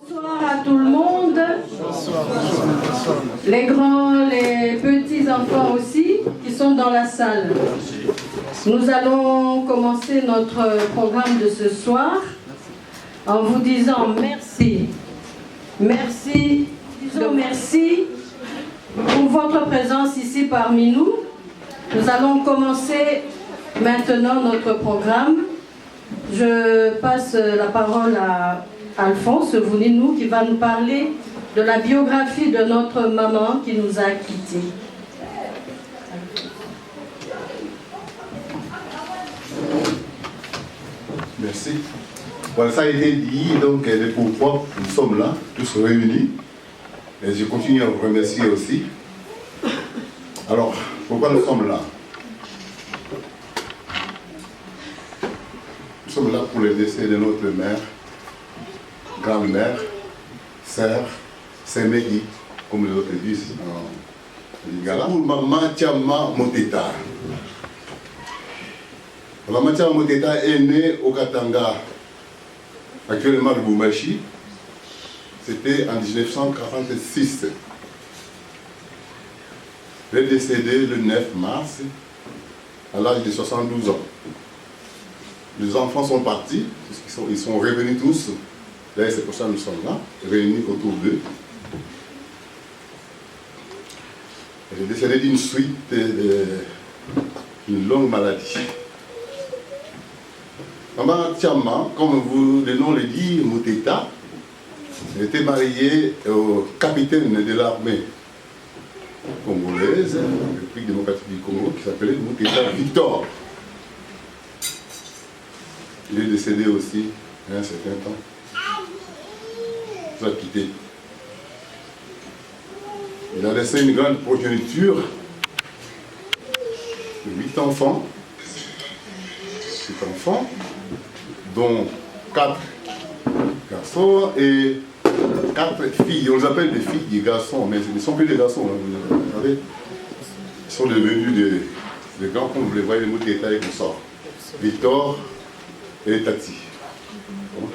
Bonsoir à tout le monde. Les grands, les petits enfants aussi qui sont dans la salle. Nous allons commencer notre programme de ce soir en vous disant merci. Merci, disons merci pour votre présence ici parmi nous. Nous allons commencer maintenant notre programme. Je passe la parole à Alphonse Voulinou qui va nous parler de la biographie de notre maman qui nous a quittés. Merci. Voilà, ça a été dit, donc le pourquoi nous sommes là, tous réunis. Et je continue à vous remercier aussi. Alors, pourquoi nous sommes là? Nous sommes là pour le décès de notre mère, grand-mère, sœur, Sémégi, comme les autres disent en lingala. Pour Maman Tiama Moteta. Maman Tiama Moteta est née au Katanga, actuellement le Lubumbashi. C'était en 1946. Elle est décédée le 9 mars, à l'âge de 72 ans. Les enfants sont partis, ils sont revenus tous. D'ailleurs, c'est pour ça que nous sommes là, réunis autour d'eux. Elle est décédée d'une suite d'une longue maladie. Maman Tiama, comme le nom le dit, Moteta, elle était mariée au capitaine de l'armée congolaise, République démocratique du Congo, qui s'appelait Moteta Victor. Il est décédé aussi il y a un certain temps. Il a quitté. Il a laissé une grande progéniture de 8 enfants. 8 enfants, dont 4 garçons et 4 filles. On les appelle des filles des garçons, mais ils ne sont plus des garçons. Vous savez, ils sont devenus des grands, comme vous les voyez, les mots d'état et consorts. Victor et Tati. Bon.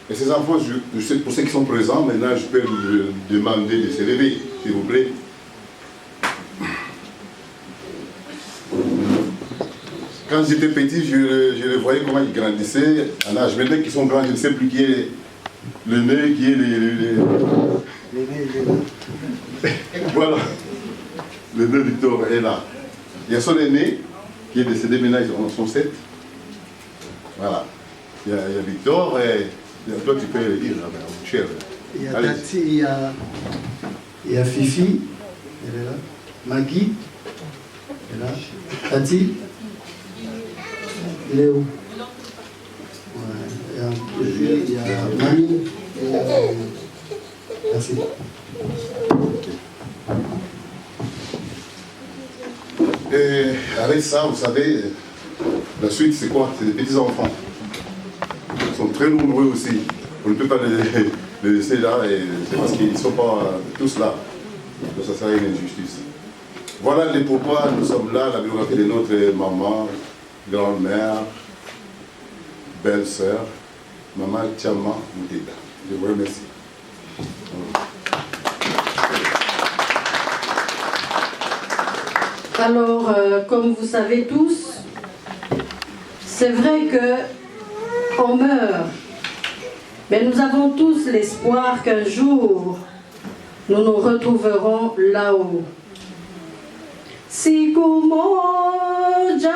Et ces enfants, je sais, pour ceux qui sont présents, maintenant je peux vous demander de se lever, s'il vous plaît. Quand j'étais petit, je les voyais comment ils grandissaient en âge. Maintenant qu'ils sont grands, je ne sais plus qui est le nez, qui est les... Voilà. Le nez Victor est là. Il y a son aîné qui est décédé, maintenant ils en sont 7. Voilà. Il y a Victor et... Toi tu peux le dire, là, mon cher. Il y a Tati, il y a Fifi, elle est là. Maggie, elle est là. Tati, Léo. Ouais. Il y a Mamie. Merci. Et avec ça, vous savez, la suite c'est quoi? C'est des petits-enfants. Ils sont très nombreux aussi. On ne peut pas les laisser là, et c'est parce qu'ils ne sont pas tous là. Donc ça serait une injustice. Voilà les pourquoi nous sommes là, la biographie de notre maman, grand-mère, belle-sœur, Maman Tiama Moteta. Je vous remercie. Alors, comme vous savez tous, c'est vrai que on meurt, mais nous avons tous l'espoir qu'un jour, nous nous retrouverons là-haut. Siku moja,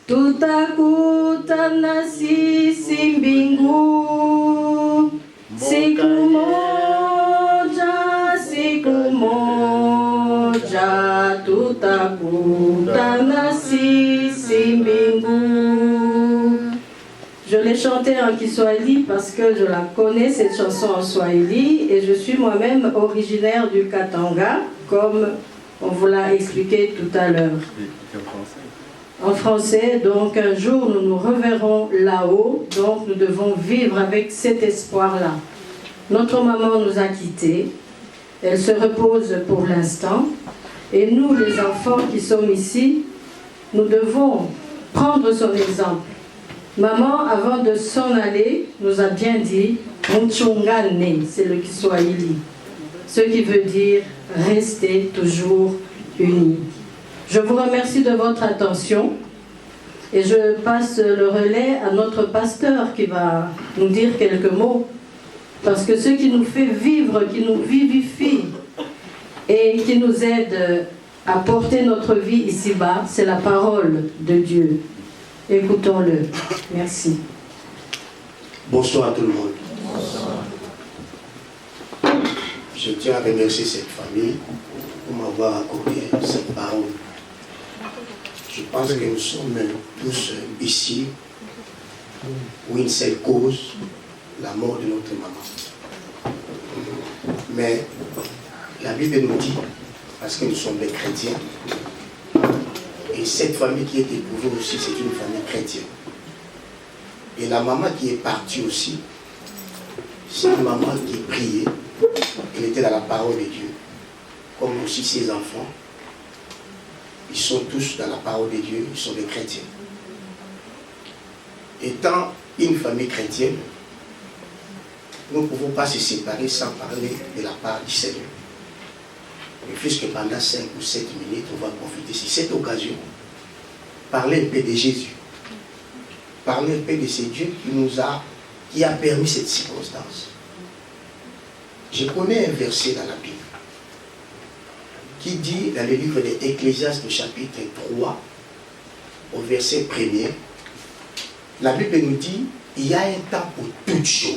tutakutana sisi mbingu. Siku moja, tutakutana sisi mbingu. Je l'ai chantée en Kiswahili parce que je la connais, cette chanson en Swahili, et je suis moi-même originaire du Katanga, comme on vous l'a expliqué tout à l'heure. En français, donc un jour nous nous reverrons là-haut, donc nous devons vivre avec cet espoir-là. Notre maman nous a quittés, elle se repose pour l'instant, et nous les enfants qui sommes ici, nous devons prendre son exemple. Maman, avant de s'en aller, nous a bien dit Mchungane, c'est le Kiswahili, ce qui veut dire rester toujours unis. Je vous remercie de votre attention et je passe le relais à notre pasteur qui va nous dire quelques mots, parce que ce qui nous fait vivre, qui nous vivifie et qui nous aide à porter notre vie ici-bas, c'est la parole de Dieu. Écoutons-le. Merci. Bonsoir à tout le monde. Bonsoir. Je tiens à remercier cette famille pour m'avoir accordé cette parole. Je pense que nous sommes tous ici pour une seule cause, la mort de notre maman. Mais la Bible nous dit, parce que nous sommes des chrétiens, et cette famille qui est éprouvée aussi, c'est une famille chrétienne. Et la maman qui est partie aussi, c'est une maman qui priait, elle était dans la parole de Dieu, comme aussi ses enfants. Ils sont tous dans la parole de Dieu, ils sont des chrétiens. Étant une famille chrétienne, nous ne pouvons pas se séparer sans parler de la part du Seigneur. Et puisque pendant 5 ou 7 minutes, on va profiter de cette occasion, parler un peu de Jésus, parler un peu de ce Dieu qui a permis cette circonstance. Je connais un verset dans la Bible qui dit, dans le livre de Ecclésiaste, chapitre 3, au verset 1er, la Bible nous dit, il y a un temps pour toutes choses.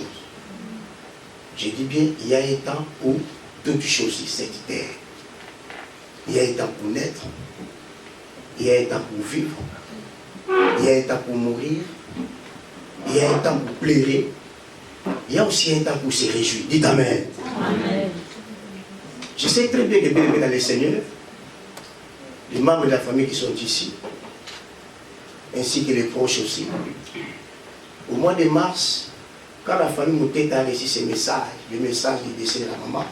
Je dis bien, il y a un temps pour toutes choses sur cette terre. Il y a un temps pour naître, il y a un temps pour vivre, il y a un temps pour mourir, il y a un temps pour pleurer, il y a aussi un temps pour se réjouir. Dites Amen. Amen. Je sais très bien que bien aimé dans le Seigneur, les membres de la famille qui sont ici, ainsi que les proches aussi, au mois de mars, quand la famille Mouteta a reçu ce message, le message du décès de la maman,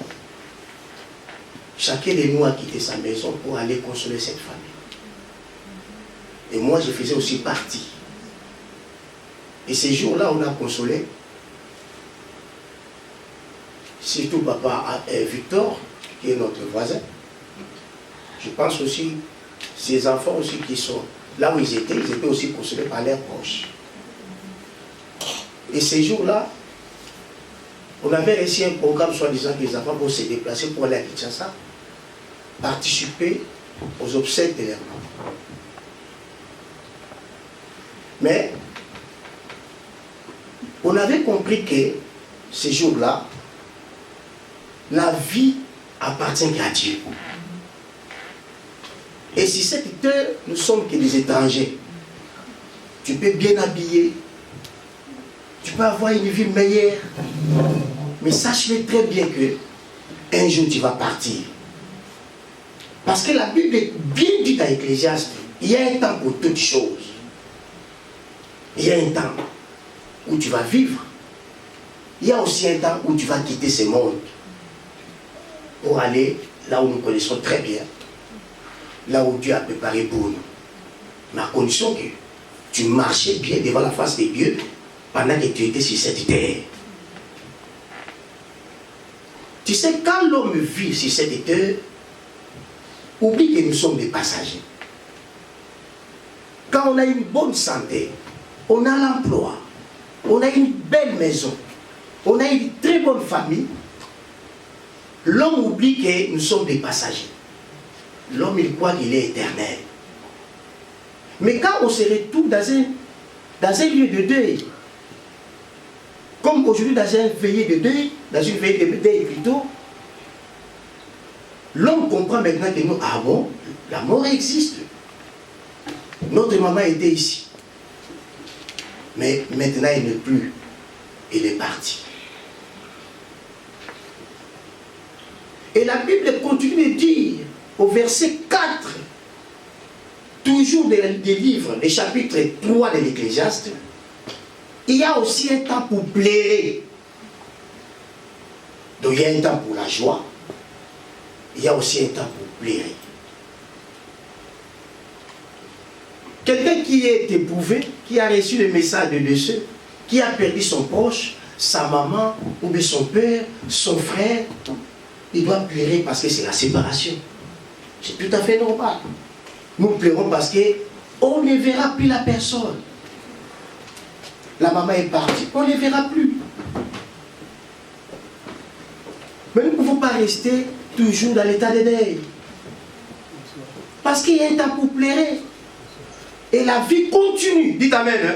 chacun de nous a quitté sa maison pour aller consoler cette famille. Et moi, je faisais aussi partie. Et ces jours-là, on a consolé, surtout papa Victor, qui est notre voisin. Je pense aussi, ces enfants aussi qui sont là où ils étaient aussi consolés par leurs proches. Et ces jours-là, on avait réussi un programme soi-disant que les enfants vont se déplacer pour aller à Kinshasa, participer aux obsèques de leur maman. Mais on avait compris que ces jours-là, la vie appartient qu'à Dieu. Et si cette terre, nous sommes que des étrangers, tu peux bien habiller, tu peux avoir une vie meilleure, mais sache-le très bien que un jour tu vas partir. Parce que la Bible est bien dite à Ecclésiaste, il y a un temps pour toutes choses. Il y a un temps où tu vas vivre. Il y a aussi un temps où tu vas quitter ce monde pour aller là où nous connaissons très bien, là où Dieu a préparé pour nous. Mais à condition que tu marchais bien devant la face de Dieu pendant que tu étais sur cette terre. Tu sais, quand l'homme vit sur cette terre, oublie que nous sommes des passagers. Quand on a une bonne santé, on a l'emploi, on a une belle maison, on a une très bonne famille, l'homme oublie que nous sommes des passagers. L'homme, il croit qu'il est éternel. Mais quand on se retrouve dans un lieu de deuil, comme aujourd'hui dans un veillée de deuil, dans une veillée de deuil plutôt, l'homme comprend maintenant que nous, ah bon, la mort existe. Notre maman était ici. Mais maintenant, elle n'est plus. Elle est partie. Et la Bible continue de dire, au verset 4, toujours des livres, des chapitres 3 de l'Ecclésiaste, il y a aussi un temps pour pleurer. Donc il y a un temps pour la joie, il y a aussi un temps pour pleurer. Quelqu'un qui est éprouvé, qui a reçu le message de Dieu, qui a perdu son proche, sa maman, ou bien son père, son frère, il doit pleurer parce que c'est la séparation. C'est tout à fait normal. Nous pleurons parce qu'on ne verra plus la personne. La maman est partie, on ne les verra plus. Mais nous ne pouvons pas rester toujours dans l'état de deuil. Parce qu'il y a un temps pour pleurer. Et la vie continue. Dites amen. Hein?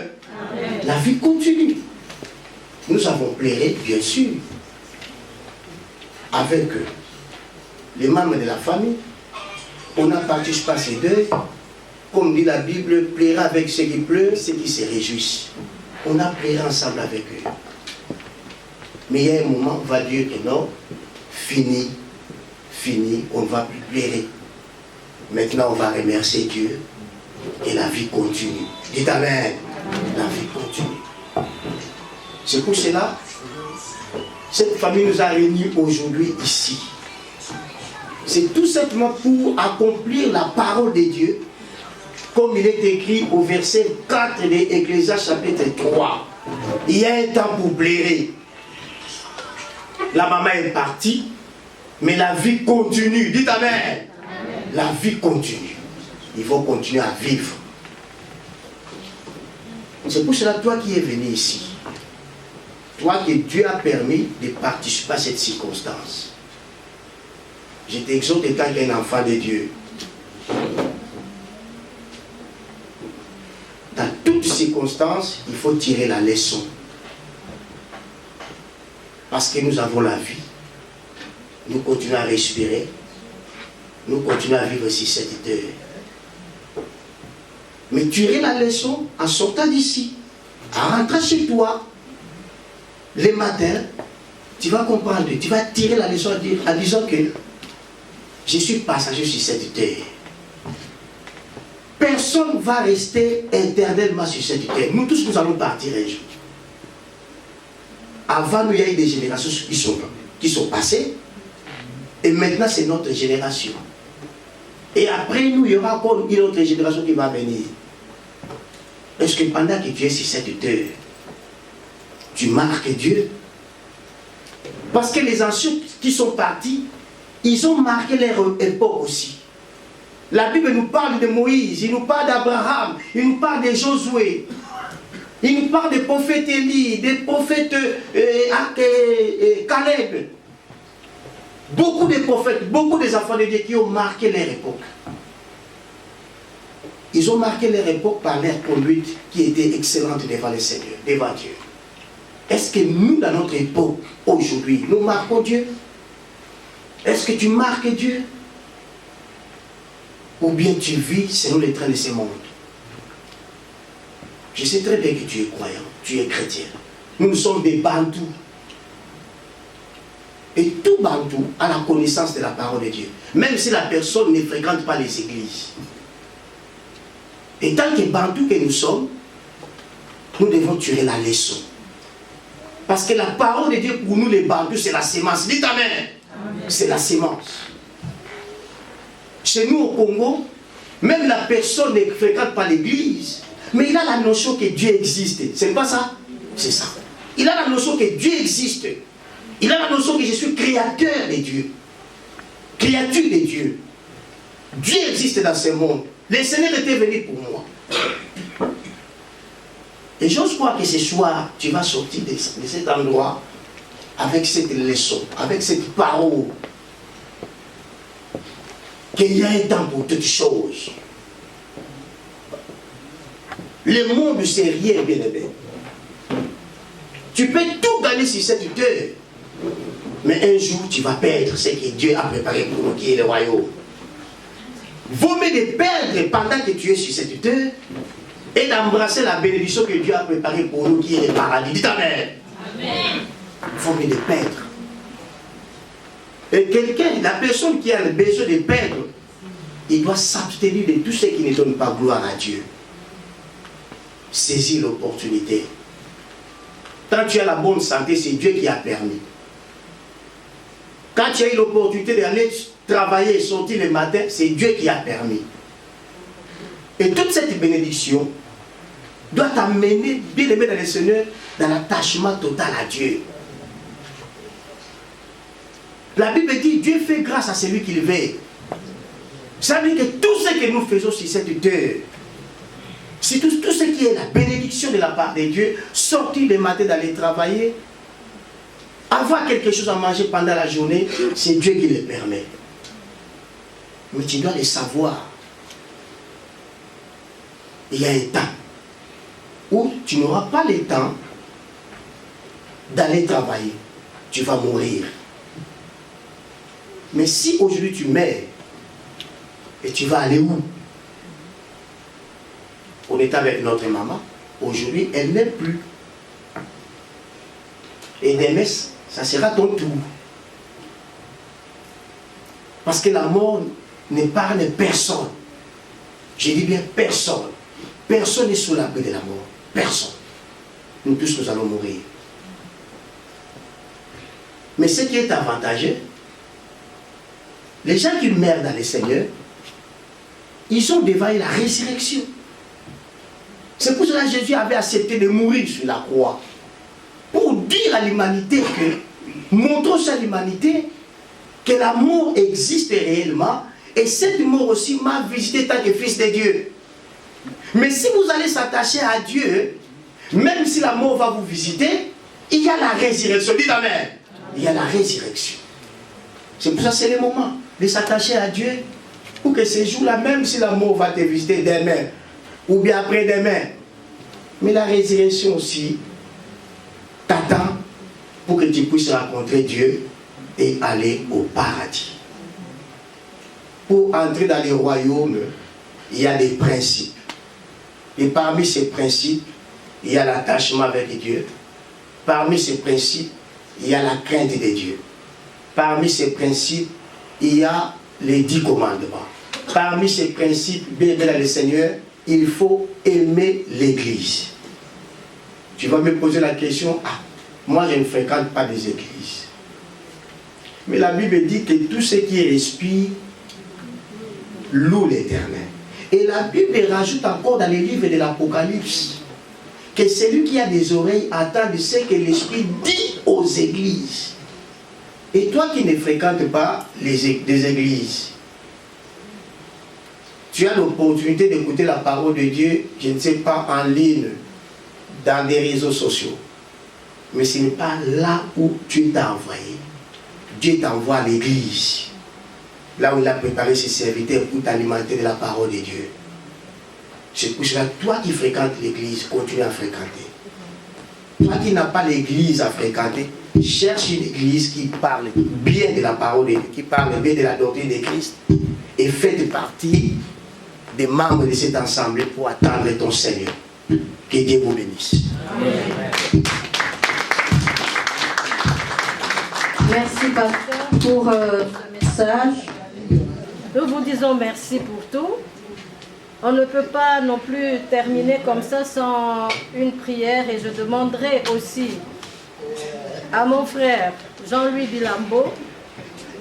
Amen. La vie continue. Nous avons pleuré, bien sûr, avec les membres de la famille. On a participé à ces deuils. Comme dit la Bible, pleurer avec ceux qui pleurent, ceux qui se réjouissent. On a pleuré ensemble avec eux. Mais il y a un moment, on va dire que non, fini, on ne va plus pleurer. Maintenant, on va remercier Dieu et la vie continue. Dites amen. La vie continue. C'est pour cela, cette famille nous a réunis aujourd'hui ici. C'est tout simplement pour accomplir la parole de Dieu, comme il est écrit au verset 4 de l'Ecclésiaste chapitre 3. Il y a un temps pour pleurer. La maman est partie, mais la vie continue. Dites amen. Amen. La vie continue. Il faut continuer à vivre. C'est pour cela, toi qui es venu ici, toi que Dieu a permis de participer à cette circonstance, je t'exhorte étant un enfant de Dieu. Dans toutes circonstances, il faut tirer la leçon. Parce que nous avons la vie. Nous continuons à respirer. Nous continuons à vivre sur cette terre. Mais tirer la leçon en sortant d'ici, en rentrant chez toi, les matins, tu vas comprendre, tu vas tirer la leçon en disant que je suis passager sur cette terre. Personne ne va rester éternellement sur cette terre. Nous tous, nous allons partir un jour. Avant, nous, il y a eu des générations qui sont passées. Et maintenant, c'est notre génération. Et après nous, il y aura encore une autre génération qui va venir. Est-ce que pendant que tu es sur cette terre, tu marques Dieu? Parce que les anciens qui sont partis, ils ont marqué leur époque aussi. La Bible nous parle de Moïse, il nous parle d'Abraham, il nous parle de Josué, il nous parle des prophètes Élie, des prophètes Caleb. Beaucoup de prophètes, beaucoup des enfants de Dieu qui ont marqué leur époque. Ils ont marqué leur époque par leur conduite qui était excellente devant le Seigneur, devant Dieu. Est-ce que nous, dans notre époque, aujourd'hui, nous marquons Dieu? Est-ce que tu marques Dieu? Ou bien tu vis selon les trains de ce monde? Je sais très bien que tu es croyant, tu es chrétien. Nous sommes des Bantous. Et tout Bantou a la connaissance de la parole de Dieu. Même si la personne ne fréquente pas les églises. Et tant que Bantou que nous sommes, nous devons tirer la leçon. Parce que la parole de Dieu pour nous les Bantous, c'est la sémence. Dites amen. C'est la sémence. Chez nous au Congo, même la personne ne fréquente pas l'église, mais il a la notion que Dieu existe. C'est pas ça? C'est ça. Il a la notion que Dieu existe. Il a la notion que je suis créateur de Dieu. Créature de Dieu. Dieu existe dans ce monde. Le Seigneur était venu pour moi. Et j'ose croire que ce soir, tu vas sortir de cet endroit avec cette leçon, avec cette parole. Qu'il y a un temps pour toutes choses. Le monde, c'est rien, bien aimé. Tu peux tout gagner sur cette terre. Mais un jour, tu vas perdre ce que Dieu a préparé pour nous, qui est le royaume. Vaut mieux de perdre pendant que tu es sur cette terre et d'embrasser la bénédiction que Dieu a préparée pour nous, qui est le paradis. Dites amen. Amen. Vaut mieux de perdre. Et quelqu'un, la personne qui a le besoin de perdre, il doit s'abstenir de tout ce qui ne donne pas gloire à Dieu. Saisis l'opportunité. Quand tu as la bonne santé, c'est Dieu qui a permis. Quand tu as eu l'opportunité d'aller travailler et sortir le matin, c'est Dieu qui a permis. Et toute cette bénédiction doit t'amener, bien aimé dans le Seigneur, dans l'attachement total à Dieu. La Bible dit, Dieu fait grâce à celui qui le veut. Ça veut dire que tout ce que nous faisons sur cette terre, c'est tout ce qui est la bénédiction de la part de Dieu, sortir le matin d'aller travailler, avoir quelque chose à manger pendant la journée, c'est Dieu qui le permet. Mais tu dois le savoir. Il y a un temps où tu n'auras pas le temps d'aller travailler. Tu vas mourir. Mais si aujourd'hui tu meurs, et tu vas aller où? On est avec notre maman. Aujourd'hui, elle n'est plus. Et demain, ça sera ton tour. Parce que la mort n'épargne personne. Je dis bien personne. Personne n'est sous l'abri de la mort. Personne. Nous tous, nous allons mourir. Mais ce qui est avantageux, les gens qui meurent dans le Seigneur, ils ont devant la résurrection. C'est pour cela que Jésus avait accepté de mourir sur la croix. Pour dire à l'humanité que, montrons à l'humanité que la mort existe réellement. Et cette mort aussi m'a visité tant que fils de Dieu. Mais si vous allez s'attacher à Dieu, même si la mort va vous visiter, il y a la résurrection. Dites amen. Il y a la résurrection. C'est pour ça que c'est le moment de s'attacher à Dieu. Pour que ce jour-là, même si la mort va te visiter demain, ou bien après-demain, mais la résurrection aussi t'attend pour que tu puisses rencontrer Dieu et aller au paradis. Pour entrer dans les royaumes, il y a des principes. Et parmi ces principes, il y a l'attachement avec Dieu. Parmi ces principes, il y a la crainte de Dieu. Parmi ces principes, il y a les 10 commandements. Parmi ces principes, bien aimé dans le Seigneur, il faut aimer l'Église. Tu vas me poser la question, moi je ne fréquente pas des églises. Mais la Bible dit que tout ce qui respire loue l'Éternel. Et la Bible rajoute encore dans les livres de l'Apocalypse que celui qui a des oreilles entend de ce que l'Esprit dit aux églises. Et toi qui ne fréquentes pas des églises, tu as l'opportunité d'écouter la parole de Dieu, je ne sais pas, en ligne, dans des réseaux sociaux. Mais ce n'est pas là où Dieu t'a envoyé. Dieu t'envoie à l'église. Là où il a préparé ses serviteurs pour t'alimenter de la parole de Dieu. C'est pour cela, toi qui fréquentes l'église, continue à fréquenter. Toi qui n'as pas l'église à fréquenter, cherche une église qui parle bien de la parole de Dieu, qui parle bien de la doctrine de Christ, et faites partie des membres de cet ensemble pour attendre ton Seigneur. Que Dieu vous bénisse. Amen. Merci, pasteur, pour ce message. Nous vous disons merci pour tout. On ne peut pas non plus terminer comme ça sans une prière, et je demanderai aussi à mon frère Jean-Louis Bilambo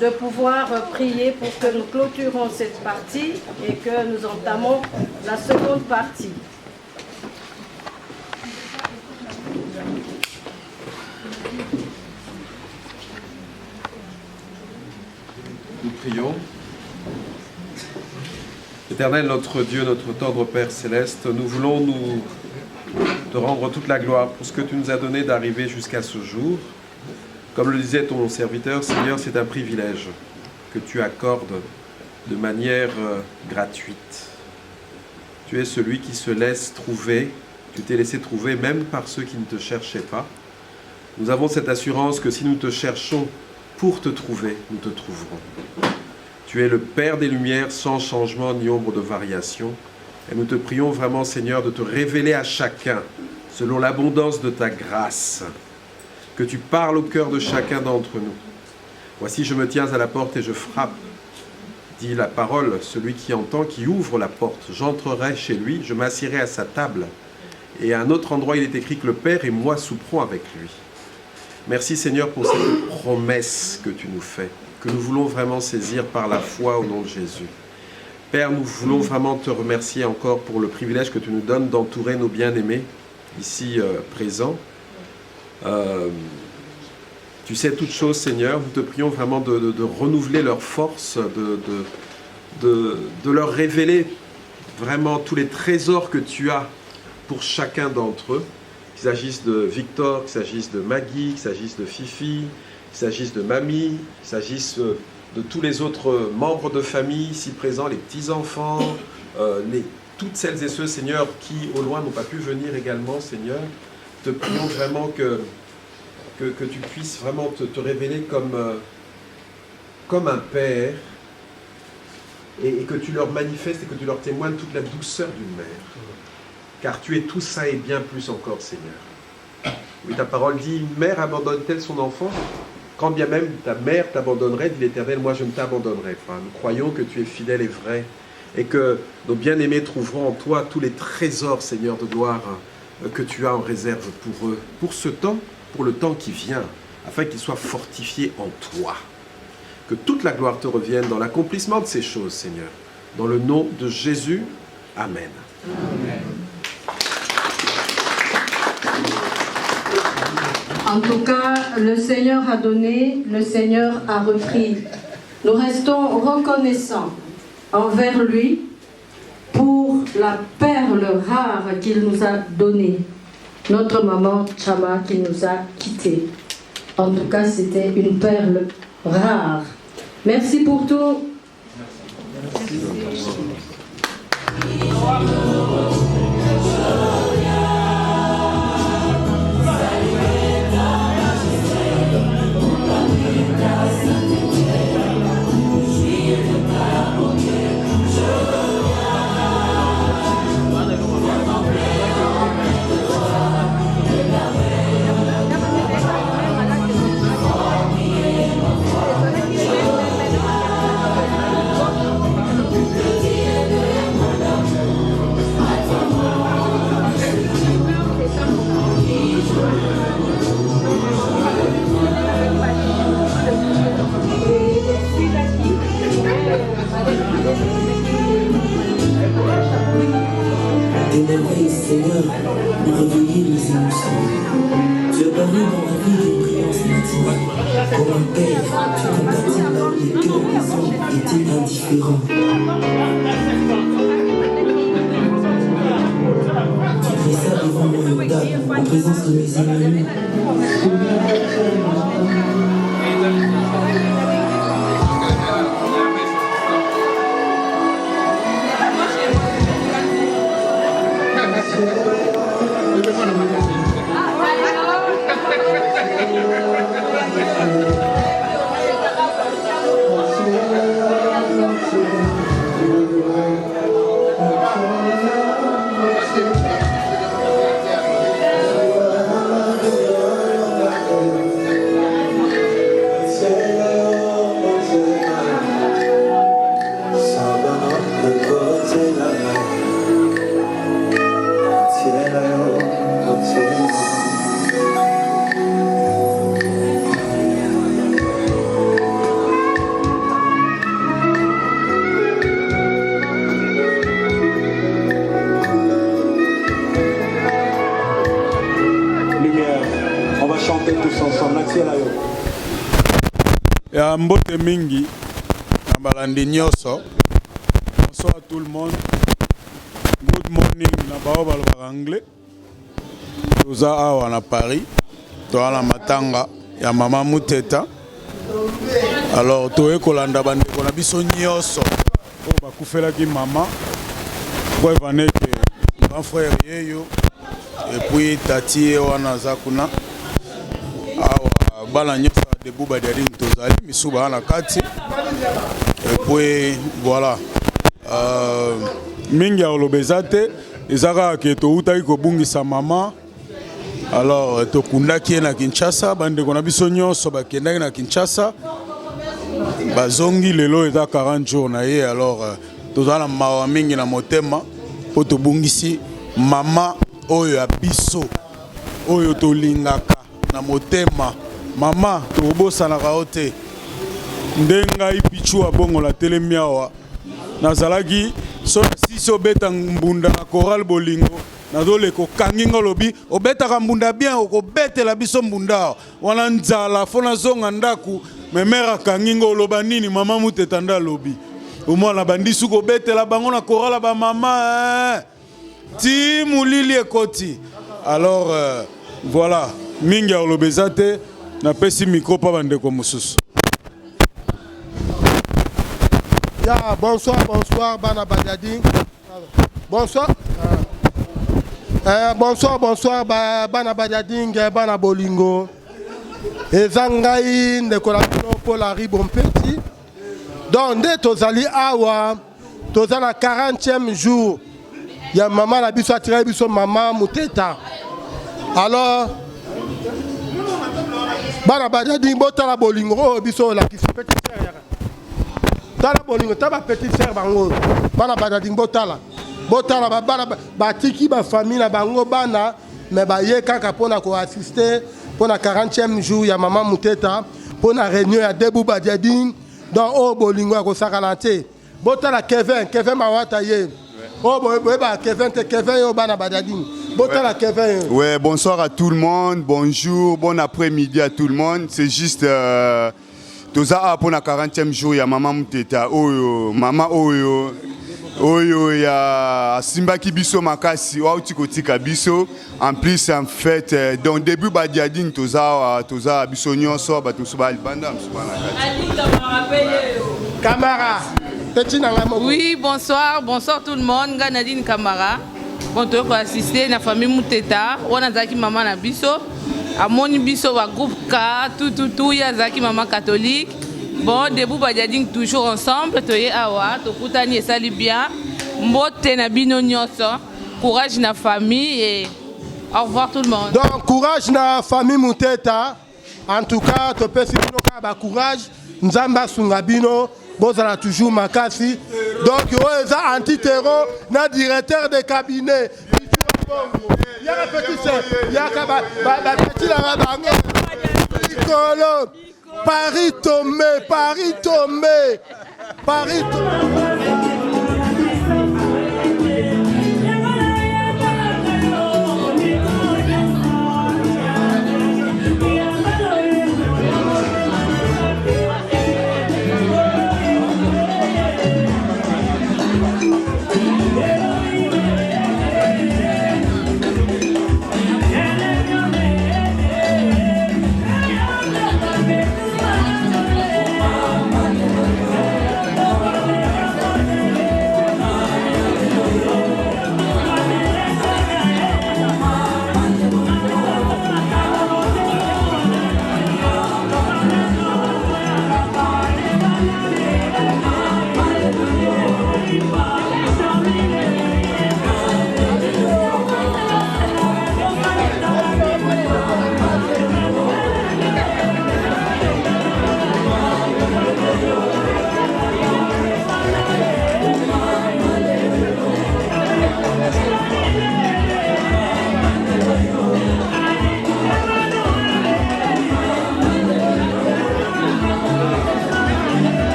de pouvoir prier pour que nous clôturons cette partie et que nous entamons la seconde partie. Nous prions. Éternel, notre Dieu, notre tendre Père Céleste, nous voulons te rendre toute la gloire pour ce que tu nous as donné d'arriver jusqu'à ce jour. Comme le disait ton serviteur, Seigneur, c'est un privilège que tu accordes de manière gratuite. Tu es celui qui se laisse trouver, tu t'es laissé trouver même par ceux qui ne te cherchaient pas. Nous avons cette assurance que si nous te cherchons pour te trouver, nous te trouverons. Tu es le Père des Lumières sans changement ni ombre de variation. Et nous te prions vraiment, Seigneur, de te révéler à chacun, selon l'abondance de ta grâce, que tu parles au cœur de chacun d'entre nous. Voici, je me tiens à la porte et je frappe. Dit la parole, celui qui entend, qui ouvre la porte. J'entrerai chez lui, je m'assirai à sa table. Et à un autre endroit, il est écrit que le Père et moi souperons avec lui. Merci, Seigneur, pour cette promesse que tu nous fais, que nous voulons vraiment saisir par la foi au nom de Jésus. Père, nous voulons vraiment te remercier encore pour le privilège que tu nous donnes d'entourer nos bien-aimés ici présents. Tu sais toutes choses, Seigneur. Nous te prions vraiment de renouveler leur force, de leur révéler vraiment tous les trésors que tu as pour chacun d'entre eux. Qu'il s'agisse de Victor, qu'il s'agisse de Maggie, qu'il s'agisse de Fifi, qu'il s'agisse de Mamie, qu'il s'agisse de tous les autres membres de famille ici présents, les petits-enfants, toutes celles et ceux, Seigneur, qui au loin n'ont pas pu venir également, Seigneur. Te prions vraiment que tu puisses vraiment te révéler comme un Père et que tu leur manifestes et que tu leur témoignes toute la douceur d'une mère. Car tu es tout ça et bien plus encore, Seigneur. Oui, ta parole dit, une mère abandonne-t-elle son enfant? Quand bien même ta mère t'abandonnerait, dit l'Éternel, moi je ne t'abandonnerai pas. Nous croyons que tu es fidèle et vrai et que nos bien-aimés trouveront en toi tous les trésors, Seigneur de gloire, que tu as en réserve pour eux, pour ce temps, pour le temps qui vient, afin qu'ils soient fortifiés en toi. Que toute la gloire te revienne dans l'accomplissement de ces choses, Seigneur. Dans le nom de Jésus, Amen. Amen. En tout cas, le Seigneur a donné, le Seigneur a repris. Nous restons reconnaissants envers lui pour la perle rare qu'il nous a donnée. Notre maman Chama qui nous a quittés. En tout cas, c'était une perle rare. Merci pour tout. Merci. Émerveille, Seigneur, de réveiller nos émotions. Tu es paru dans la vie d'une brillance matinale. Comme un père, tu compatis là où les cœurs des hommes étaient indifférents. Tu dressas devant moi une table en présence de mes ennemis. Ya mbote mingi na balandi nyonso. Bonsoir à tout le monde. Good morning na bao balobaka anglais. Toza awa na Paris. Toa na matanga ya mama Muteta. Alors toye kolanda bandeko na biso nyonso. O bakufelaki mama. Kwa vaneke grand frère yeyo et puis tati wana zakuna. Awa bala nyonso debout badiadim tozali misuba na kati et puis voilà mingi ya olobezate ezaka ke to utaki ko bungisa mama alors to kundaki na Kinshasa bandeko na biso nyonso bakendaki na Kinshasa bazongi lelo eza 40 jours na ye alors tozala mawa mingi na motema po to bungisi mama oyo ya biso oyo to lingaka na motema. Mama, tobosa na kaote. Ndenga ipichu abongo la telemiawa. nazalaki so si obeta mbunda na Choral Bolingo nazole ko kanginga lobi obeta mbunda bien okobetela biso mbunda wana nzala fona zonga ndaku memera kanginga oloba nini mama Muteta nda lobi omwana bandisu kobetela bango na Choral ba mama ti mulili ekoti. Alors voilà mingi ya olobeza te na pesi micro pa bandeko mosusu. Ya, bonsoir, Bana Badiading. Bonsoir. Bonsoir, Bana Badiading, Bana Bolingo. Et Zangaï, Nicolas Paul Harry Bompeti. Donc, dès Tozali Awa, Tozana 40e jour, il y a maman la biso attiré biso maman Muteta. Alors, Bana Badiading, Botala Bolingo, biso la qui se petit frère. Tala bolingo taba petit frère bango bana badading botala bana batiki ba famille na bango bana mais ba ye kaka pona ko assister pona 40e jour ya maman Muteta pona réunion ya Debu Badiading dans o bolingo ko sakalante botala Kevin mawata ye o ba Kevin yo bana Badiading botala Kevin. Ouais, bonsoir à tout le monde, bonjour, bon après-midi à tout le monde. C'est juste Toza pour la 40e jour, il y a maman Muteta, maman ya Simba Kibiso Makasi, Kotika Biso. En plus, en fait, dans le début, Badiading, Toza Biso Nyonso, Batusuba Albanda, Camara. Oui, bonsoir tout le monde. Nadine Camara. Bon, tu as assisté à la famille Muteta, on a zaki maman na Biso. À mon biso wa groupe K, tout, yazaki maman catholique. Bon, Debu Badiading toujours ensemble, toye awa, to kutani esali bien. Mbote na bino nyonso. Courage na famille et au revoir tout le monde. Donc courage na famille Muteta. En tout cas, to pesi bino ka courage. Nzamba sunga bino, bozala toujours makasi. Donc yo eza anti-terror na directeur de cabinet. Il y a un petit sœur, il y a un petit bango. Nicolo, Paris tombé.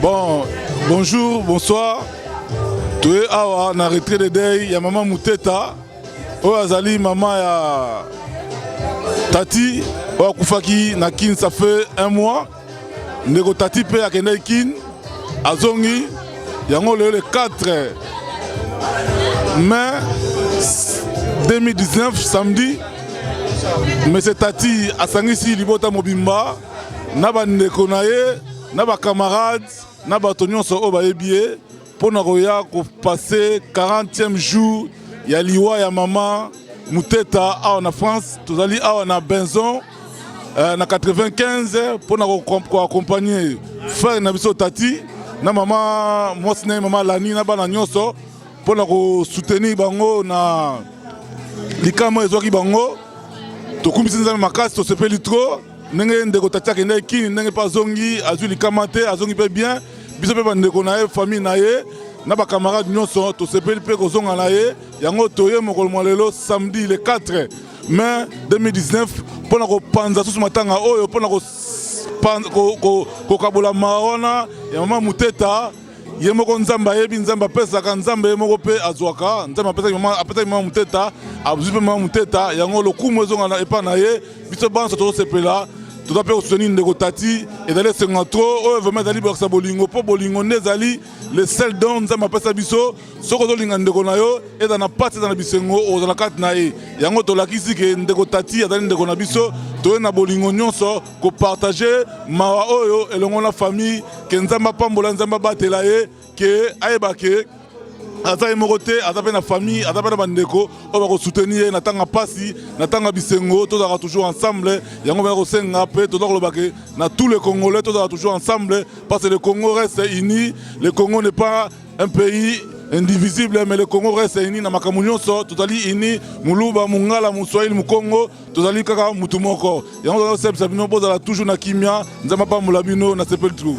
Bon, bonjour, bonsoir. Tu es awa na retrait de deuil, ya maman Muteta. Oyo azali maman ya Tati, oyo akufaki na kin ça fait 1 mois. Ndeko Tati pe akende kin azongi yango le 4 mai 2019 samedi. Monsieur Tati asangisi libota mobimba na bandeko na ye na ba camarades na bato nyonso oyo bayebi ye mpona koya kopase 40e jour ya liwa ya mama Muteta awa na France. Tozali awa na Benzon na 95 mpona koakompagne frère na biso Tati na mama mwasi na ye mama Lani na bana nyonso mpona kosoutenir bango na likama ezwaki bango. Tokumbisi nzambe makasi tosepeli tro ndenge ndeko Tati akende kini ndenge mpe azongi azwi likama te azongi mpe bien biso mpe bandeko na ye famille na ye na bakamarade nyonso tosepeli mpe kozonga na ye yango toye mokolo mwa lelo samedi le 4 mai 2019 mpona kopanza susu matanga oyo mpona kokabola maona ya mama Muteta. Ye moko nzambe ayebi nzambe apesaka nzambe ye moko mpe azwaka nzambe apesaki mama Muteta azwi mpe mama Muteta yango lokumu ezonga epa na ye biso banso tozosepela toza mpe kosoutenir ndeko Tati ezali esenga tro oyo vraimen ezali bolakisa bolingo mpo bolingo nde ezali le sel don nzambe apesa biso soki ozolinga ndeko na yo eza na pasi eza na bisengo ozala kati na ye yango tolakisi ke ndeko Tati azali ndeko na biso toye na bolingo nyonso kopartage mawa oyo elongo na famille ke nzambe apambola nzambe abatela ye ke ayeba ke aza ye moko te aza mpe na famille aza mpe na bandeko oyo bakosoutenir ye na ntango ya pasi na ntango ya bisengo tozalaka toujours ensemble yango baya kosenga mpe toza koloba ke na tous les Congolais tozalaka toujours ensemble parce que le Congo reste uni. Le Congo n'est pas un pays indivisible mais le Congo reste uni na makambo nyonso tozali uni muluba mungala muswahili mukongo tozali kaka mutu moko yango tozosepesa bino bozala toujours na kimia nzambe apambola bino na sepeli tru.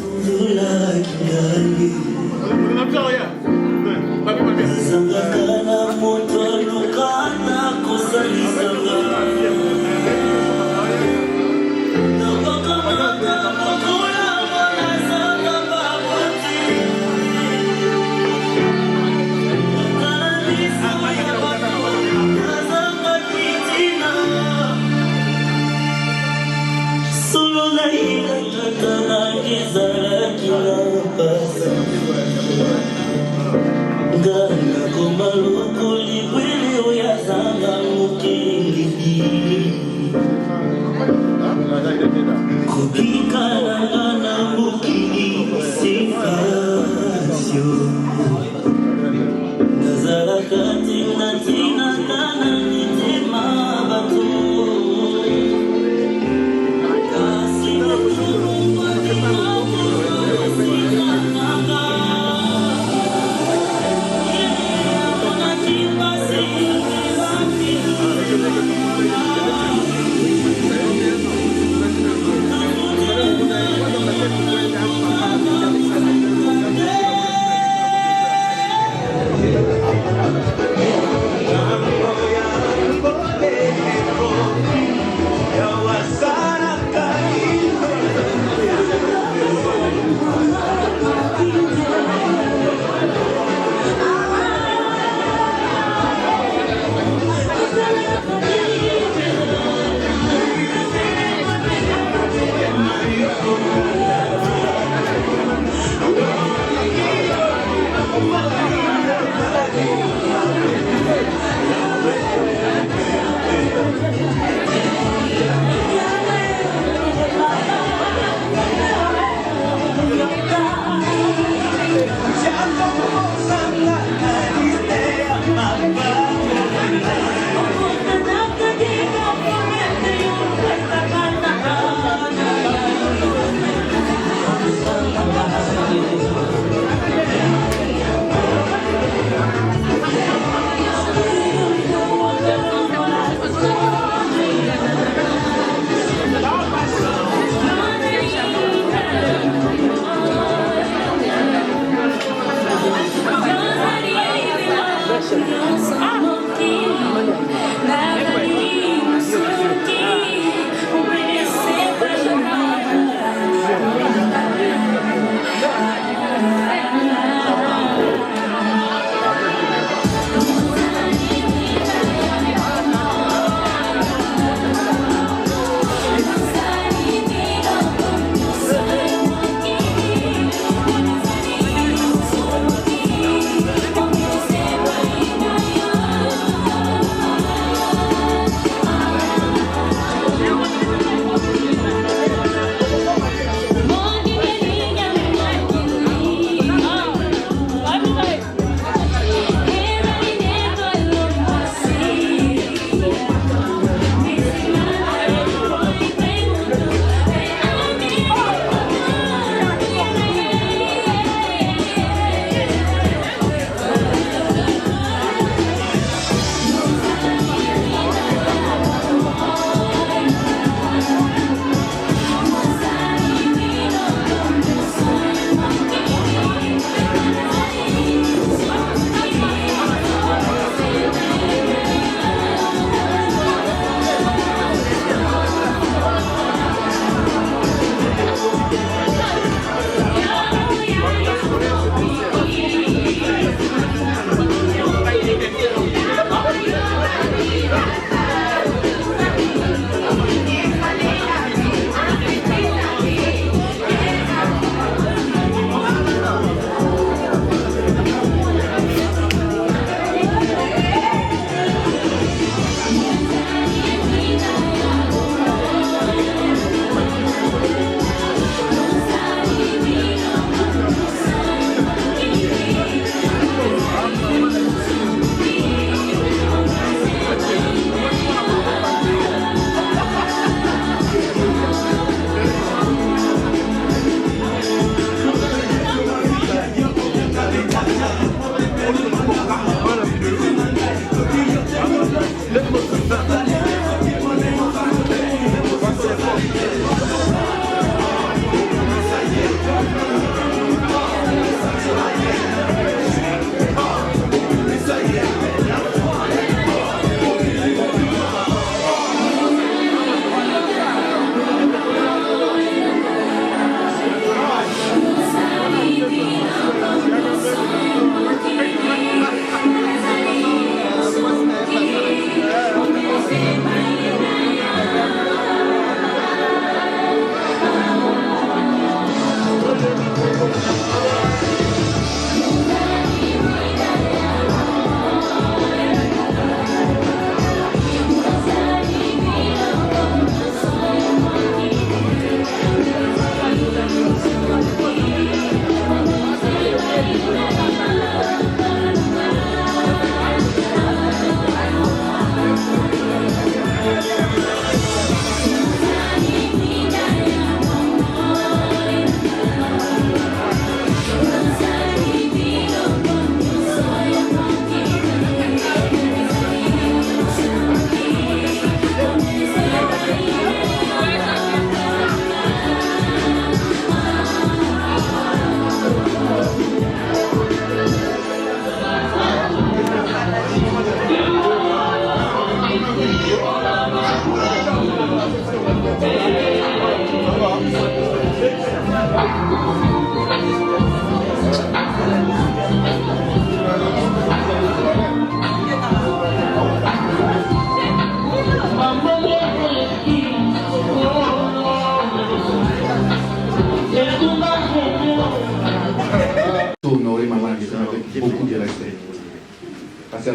Gana komaluku liwili uyazanga mukingi kubikana ngana mukingi sifasyo nazala kati natina kana nitima batu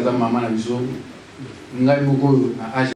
aza mama na biso ngai moko na age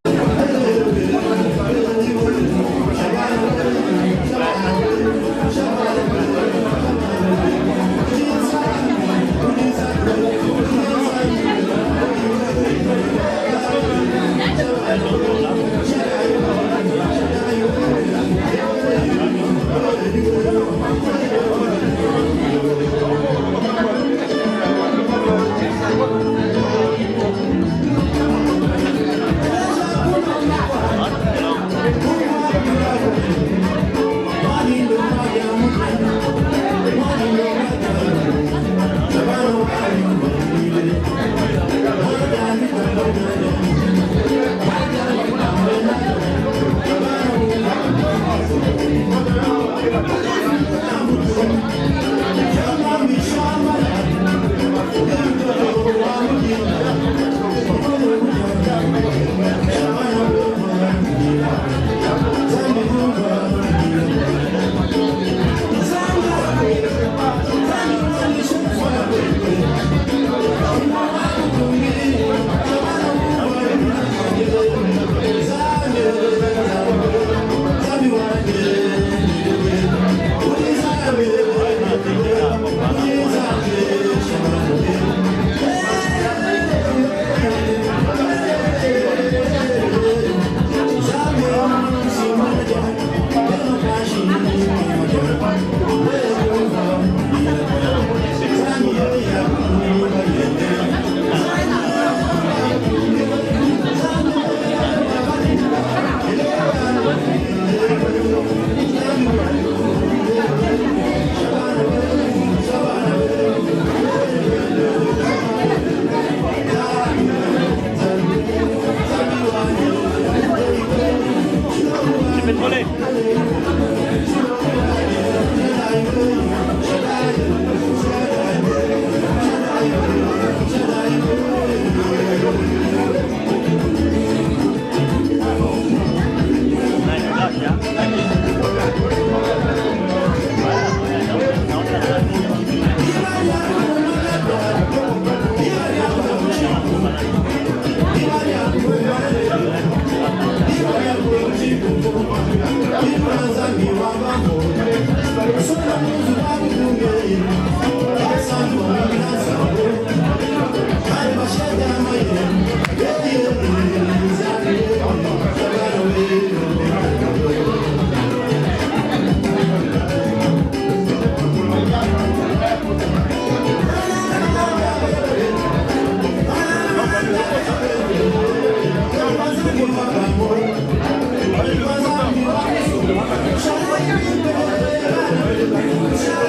Thank you.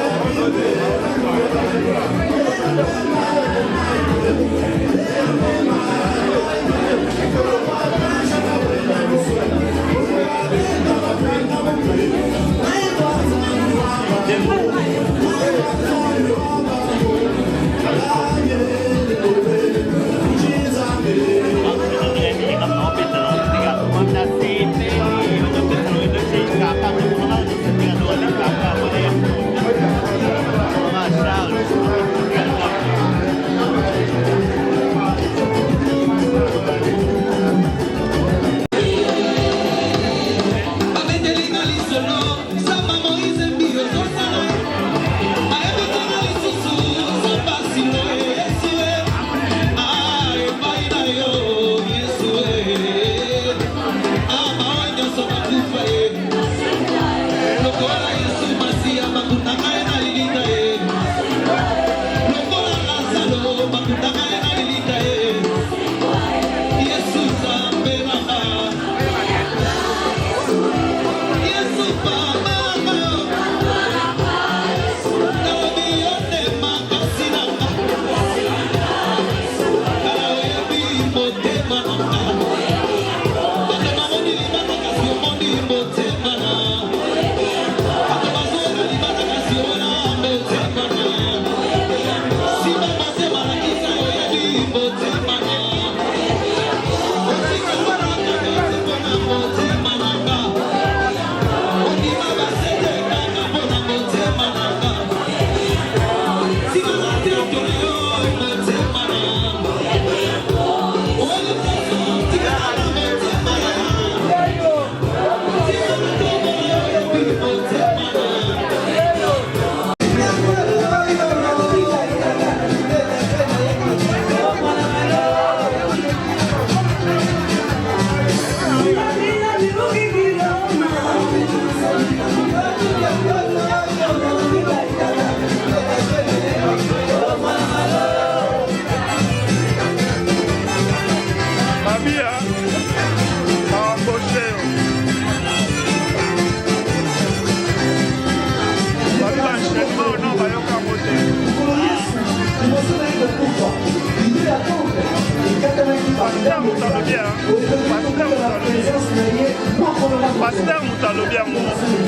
pasteur moto alobi yango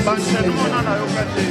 baenseignement na nayoka te.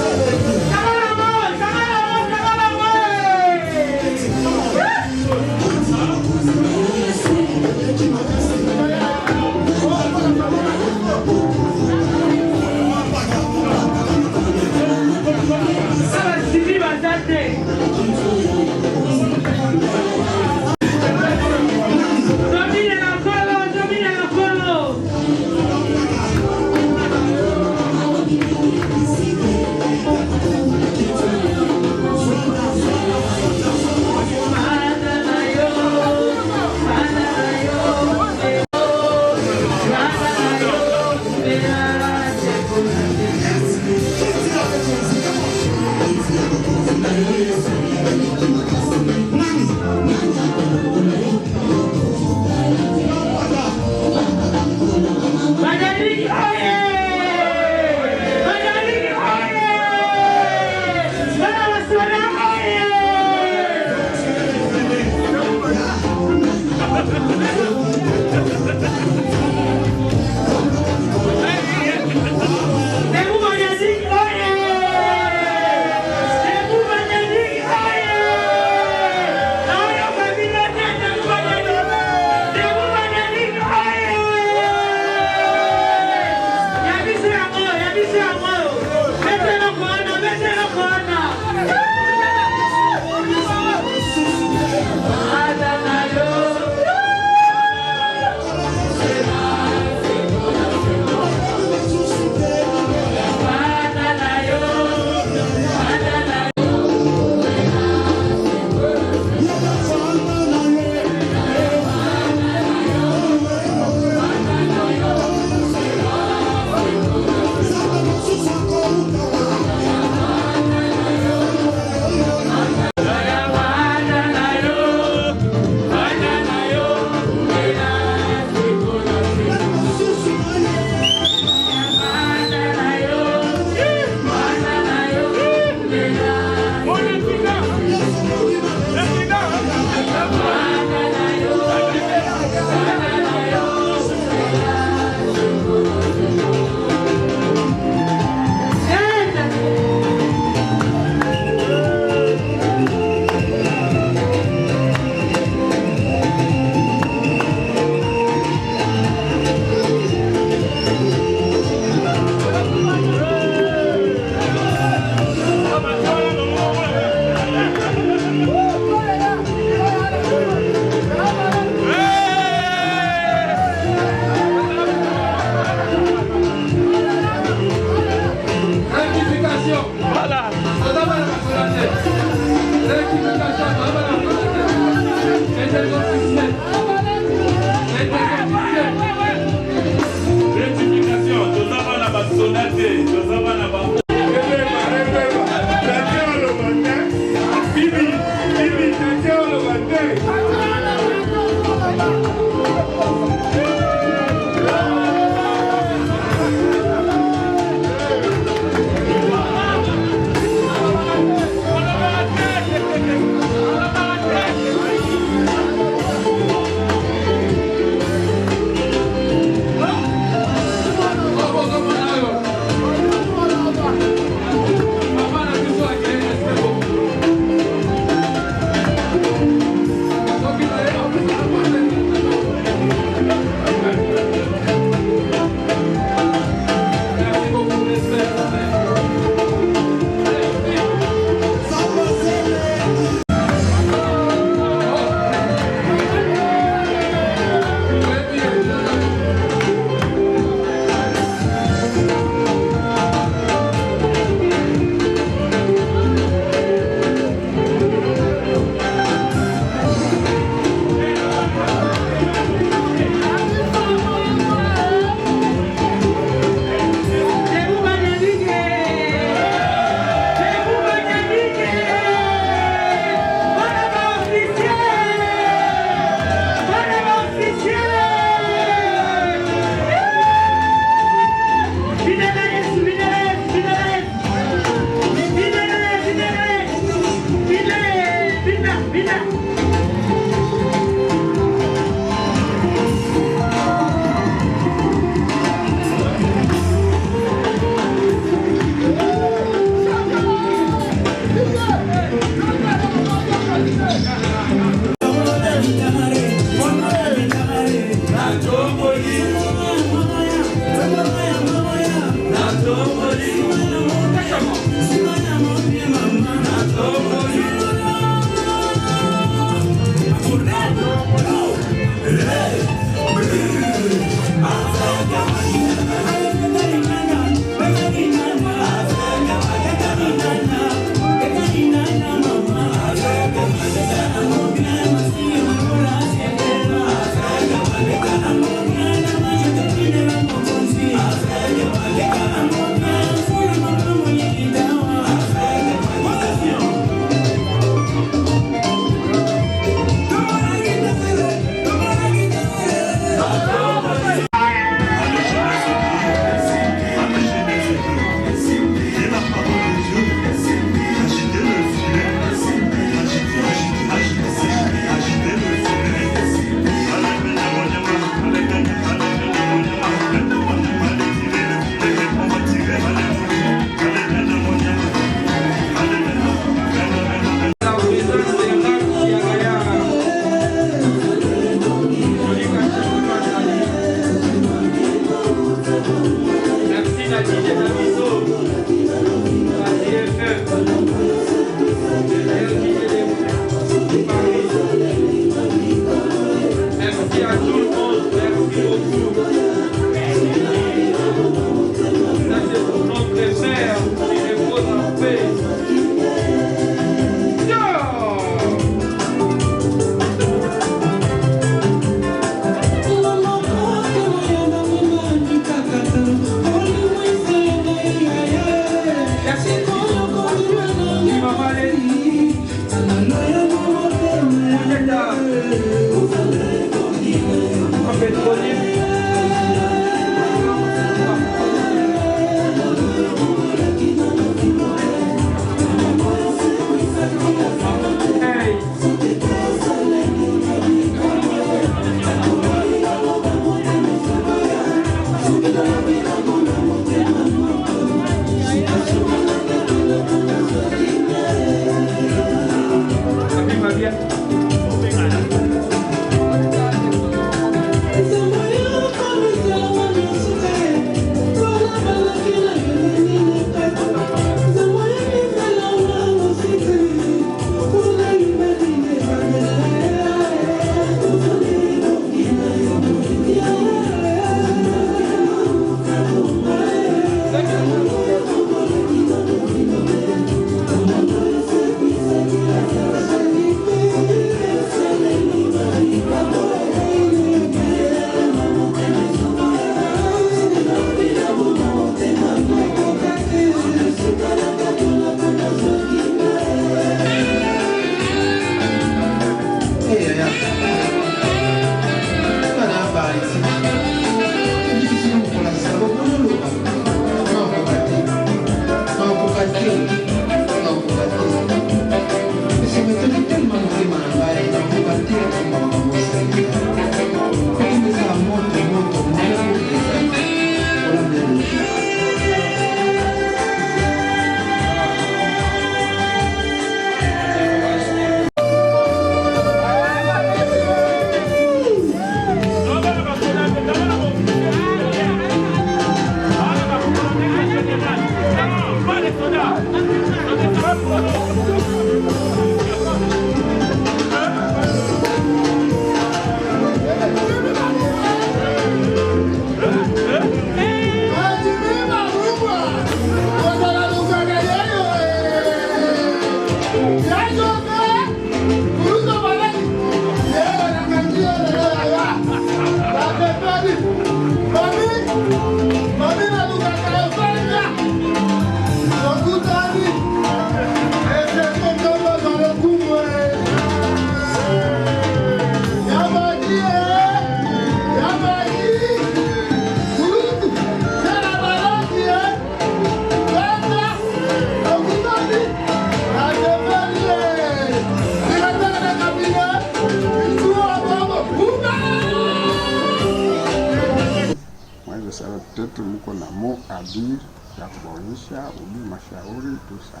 Peut-être mko na mot à dire ya kuonyesha ubi mashauri tout ça.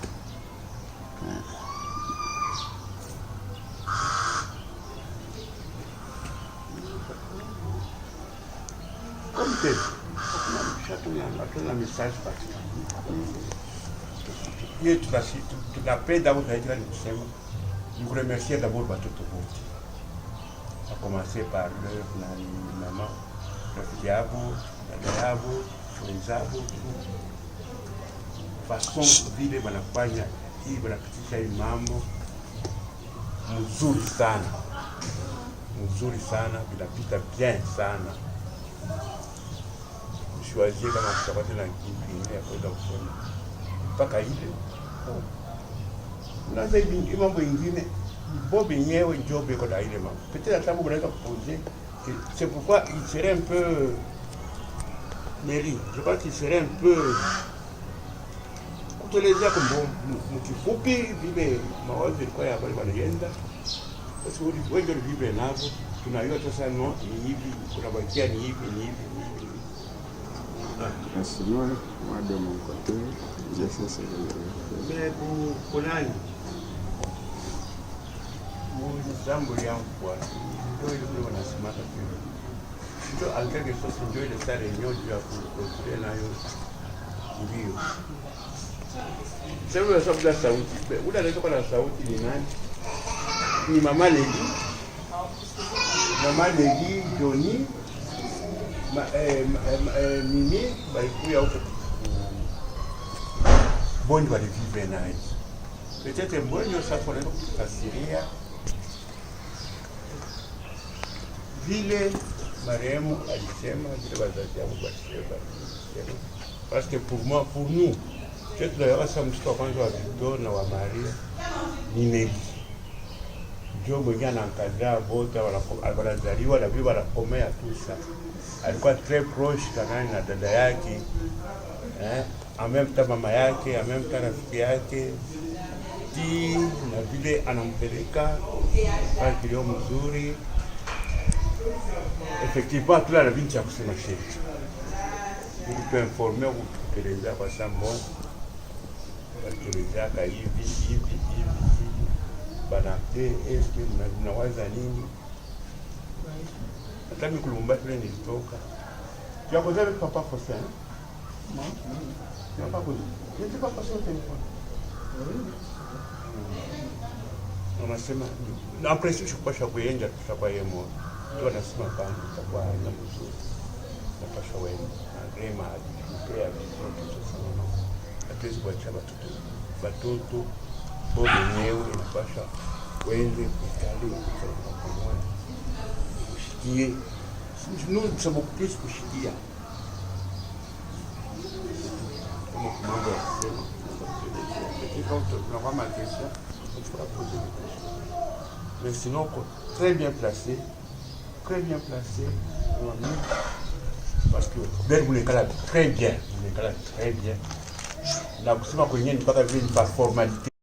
Comme tel, on a un message particulier. Et la paix d'abord, nous remercions d'abord tout le monde. À commencer par le maman, le diable, yabo, wenzabo, façon vile wanafanya hii wanapitisha hii mambo mzuri sana, vinapita bien sana. Mshuazie kama kutapata na kitu ya kwenda kusoma mpaka ile unaza hivi mambo ingine bobi nyewe njobe kwa ile mambo peut-être hata mtu anaweza kuposer. C'est pourquoi il serait un peu Mary, je crois qu'il serait un peu kutuelezea kumbo mkifupi vile mawazo yalikuwa ya bali wanaenda, kwa sababu wengi walivyo navyo tunajua sasa no ni hivi, kuna bakia ni hivi. Sinon, moi de mon côté, j'essaie ce que je fais. Mais pour nani jambo yangu kwa ndio ile wanasimama tu ndio en quelque chose ndio ile sare réunion ya kukulia nayo Ndio. Sasa unasema sauti. Ule anatoka na sauti ni nani? Ni Mama Lady. Mama Lady Johnny. Mimi balikuya huko. Bonne va vivre naye. Peut-être mbonyo sasa wanaenda kufasiria vile marehemu alisema, vile wazazi wangu walisema. Parce que pour moi, pour nous, je dois ça mtoto wa kwanza wa Victor na wa Maria ni Neli. Ndio mwenye anaangalia wote wanazaliwa na vile wanakomea tu sasa. Alikuwa très proche sana na dada yake. En même temps mama yake, en même temps rafiki yake. Na vile anampeleka kwa kilio mzuri. Effectivement, tout la vie, tu as kusema shit. Il peut informer ou kuteleza kwa sambo. Kuteleza ka hivi. Banate, eske mnawaza nini? Hata mimi kulumba tule nilitoka. Tu as posé avec papa Fossé, hein? Non. Tu n'as pas posé. Je ne sais pas passer au téléphone. Unasema na presio chukupasha kuyenja tutakuwa yemo ndio anasema kama tutakuwa na mzuri napasha wenu na grema alipea vitu sana hatuwezi kuacha watoto bo wenyewe inapasha wende kutali kwa mwana kushikie nous sommes plus kushikia kama kumwomba sema quand on ma question on pourra poser des questions. Mais sinon, très bien placé, parce que vous les calez très bien, la kusema kwenye ni mpaka vile ni par formalité.